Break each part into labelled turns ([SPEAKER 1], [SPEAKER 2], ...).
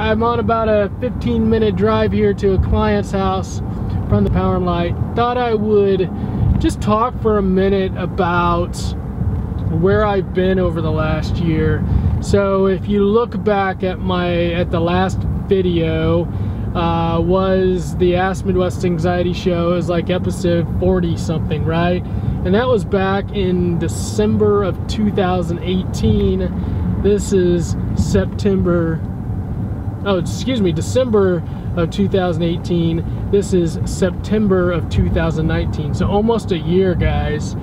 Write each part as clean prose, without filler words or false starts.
[SPEAKER 1] I'm on about a 15-minute drive here to a client's house from the Power and Light. Thought I would just talk for a minute about where I've been over the last year. So if you look back at the last video, was the Ask Midwest Anxiety Show. It was like episode 40 something, right? And that was back in December of 2018. This is December of 2018. This is September of 2019. So almost a year, guys.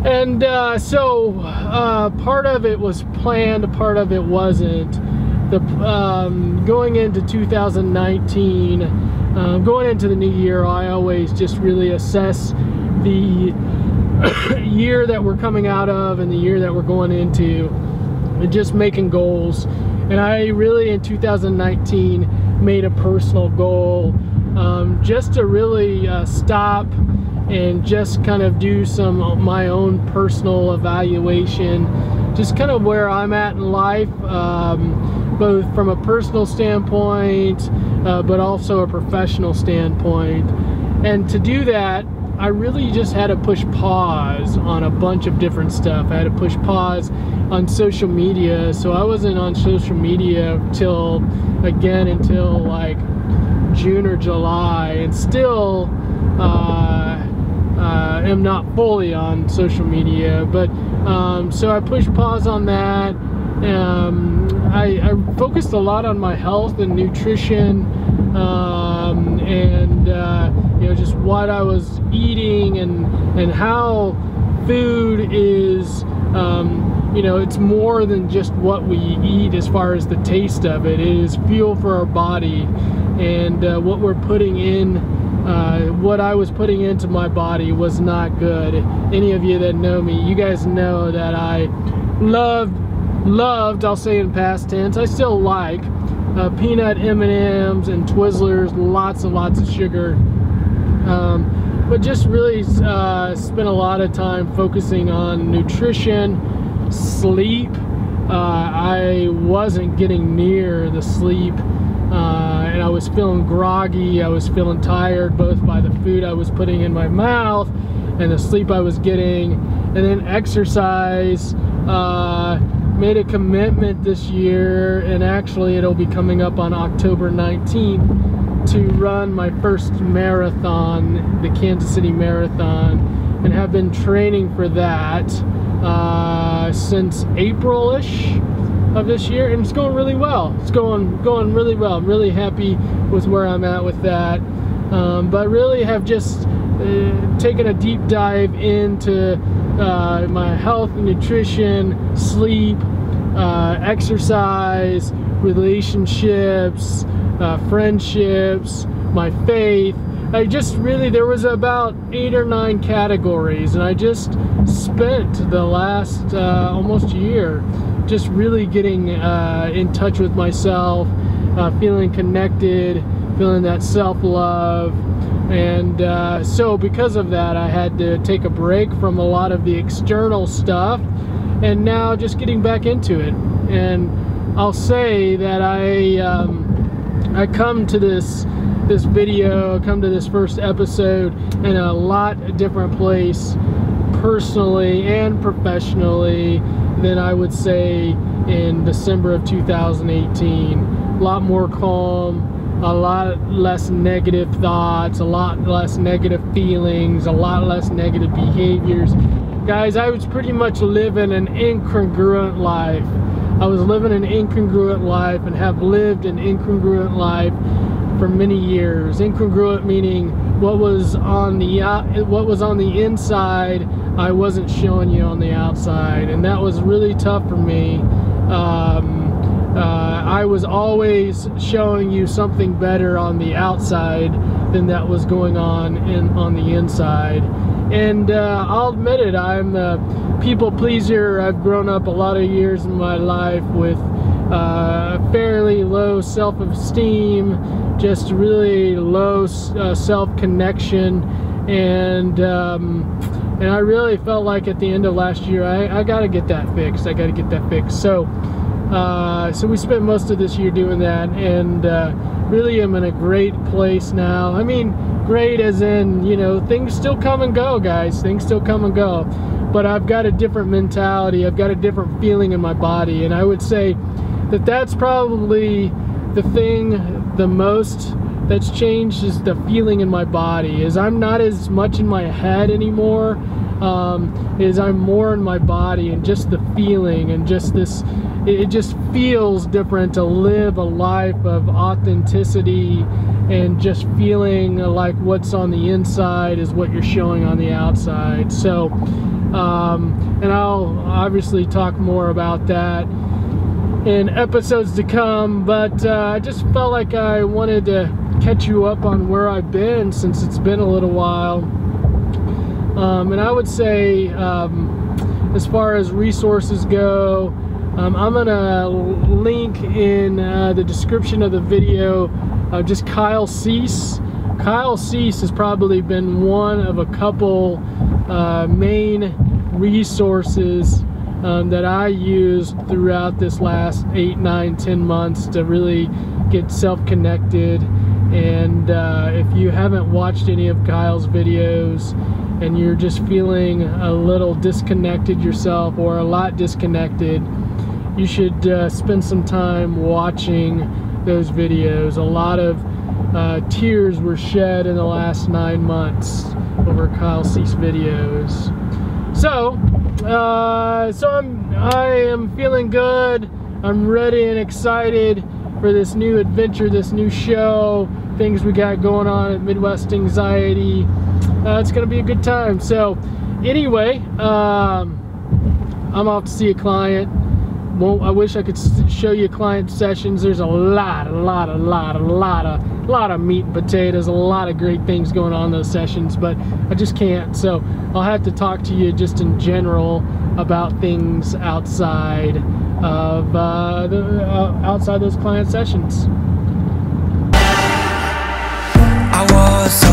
[SPEAKER 1] And part of it was planned, part of it wasn't. Going into 2019, going into the new year, I always just really assess the year that we're coming out of and the year that we're going into, and just making goals. And I really, in 2019, made a personal goal just to really stop and just kind of do my own personal evaluation, just kind of where I'm at in life, both from a personal standpoint, but also a professional standpoint. And to do that, I really just had to push pause on a bunch of different stuff. I had to push pause on social media. So I wasn't on social media until like June or July, and still am not fully on social media. But so I pushed pause on that. I focused a lot on my health and nutrition, and just what I was eating and how food is, it's more than just what we eat as far as the taste of it. It is fuel for our body, and what we're putting in, what I was putting into my body was not good. Any of you that know me, you guys know that I loved, I'll say in past tense, I still like peanut M&Ms and Twizzlers, lots and lots of sugar, but just really spent a lot of time focusing on nutrition, sleep. I wasn't getting near the sleep, and I was feeling groggy, I was feeling tired, both by the food I was putting in my mouth and the sleep I was getting. And then exercise. Made a commitment this year, and actually it'll be coming up on October 19th to run my first marathon, the Kansas City Marathon, and have been training for that since April-ish of this year, and it's going really well. It's going really well. I'm really happy with where I'm at with that, but really have just taken a deep dive into my health, nutrition, sleep, exercise, relationships, friendships, my faith. There was about 8 or 9 categories, and I just spent the last almost year just really getting in touch with myself, feeling connected, feeling that self-love. And so because of that, I had to take a break from a lot of the external stuff, and now just getting back into it. And I'll say that I come to this video, come to this first episode in a lot different place, personally and professionally, than I would say in December of 2018. A lot more calm, a lot less negative thoughts, a lot less negative feelings, a lot less negative behaviors. Guys, I was pretty much living an incongruent life. I was living an incongruent life, and have lived an incongruent life for many years. Incongruent meaning what was on the inside, I wasn't showing you on the outside, and that was really tough for me. I was always showing you something better on the outside than that was going on the inside. And I'll admit it, I'm a people pleaser. I've grown up a lot of years in my life with fairly low self-esteem, just really low self-connection, and I really felt like at the end of last year, I got to get that fixed. I got to get that fixed. So So we spent most of this year doing that, and really am in a great place now. I mean, great as in, you know, things still come and go, guys. Things still come and go. But I've got a different mentality. I've got a different feeling in my body. And I would say that that's probably the thing the most that's changed, is the feeling in my body. Is I'm not as much in my head anymore. Is I'm more in my body, and just the feeling, and just this, it just feels different to live a life of authenticity, and just feeling like what's on the inside is what you're showing on the outside. So and I'll obviously talk more about that in episodes to come, but I just felt like I wanted to catch you up on where I've been, since it's been a little while. And I would say, as far as resources go, I'm gonna link in the description of the video just Kyle Cease. Kyle Cease has probably been one of a couple main resources that I used throughout this last 8, 9, 10 months to really get self-connected. And if you haven't watched any of Kyle's videos and you're just feeling a little disconnected yourself, or a lot disconnected, you should spend some time watching those videos. A lot of tears were shed in the last 9 months over Kyle Cease videos. So I am feeling good. I'm ready and excited for this new adventure, this new show, things we got going on at Midwest Anxiety. It's gonna be a good time. So anyway, I'm off to see a client. I wish I could show you client sessions. There's a lot of meat and potatoes, a lot of great things going on in those sessions, but I just can't. So I'll have to talk to you just in general about things outside of outside those client sessions.
[SPEAKER 2] I was so